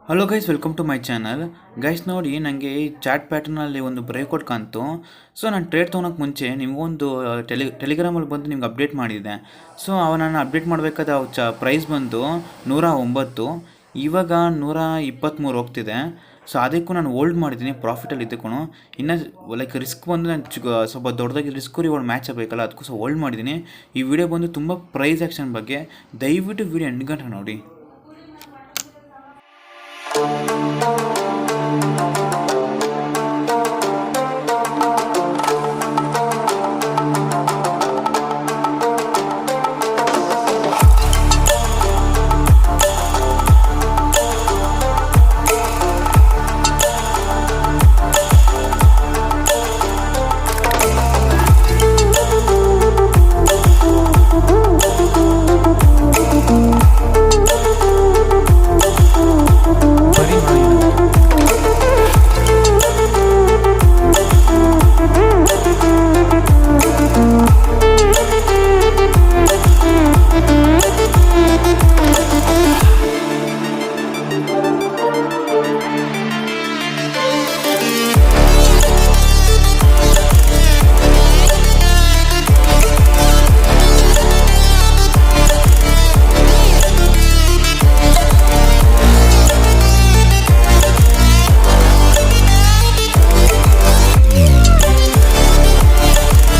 Hello guys, welcome to my channel. Guys ನೋಡಿ, ನನಗೆ ಈ ಚಾಟ್ ಪ್ಯಾಟರ್ನಲ್ಲಿ ಒಂದು ಬ್ರೇಕ್ಔಟ್ ಕಾಣ್ತು. ಸೊ ನಾನು ಟ್ರೇಡ್ ತೊಗೊಳಕ್ಕೆ ಮುಂಚೆ ನಿಮಗೊಂದು ಟೆಲಿಗ್ರಾಮಲ್ಲಿ ಬಂದು ನಿಮ್ಗೆ ಅಪ್ಡೇಟ್ ಮಾಡಿದ್ದೆ. ಸೊ ನಾನು ಅಪ್ಡೇಟ್ ಮಾಡಬೇಕಾದ ಪ್ರೈಸ್ ಬಂದು 109. ಇವಾಗ 123 ಹೋಗ್ತಿದೆ. ಸೊ ಅದಕ್ಕೂ ನಾನು ಹೋಲ್ಡ್ ಮಾಡಿದ್ದೀನಿ, ಪ್ರಾಫಿಟಲ್ಲಿ ಇದ್ದಕ್ಕೂ. ಇನ್ನು ಲೈಕ್ ರಿಸ್ಕ್ ಬಂದು ನಾನು ಸ್ವಲ್ಪ ದೊಡ್ಡದಾಗಿ ರಿಸ್ಕ್ ರಿವಾರ್ಡ್ ಮ್ಯಾಚ್ ಆಗಬೇಕಲ್ಲ, ಅದಕ್ಕೂ ಸಹ ಹೋಲ್ಡ್ ಮಾಡಿದ್ದೀನಿ. ಈ ವಿಡಿಯೋ ಬಂದು ತುಂಬ ಪ್ರೈಸ್ ಆ್ಯಕ್ಷನ್ ಬಗ್ಗೆ. ದಯವಿಟ್ಟು ವಿಡಿಯೋ ಎಂಡ್ ಗಂಟೆ ನೋಡಿ.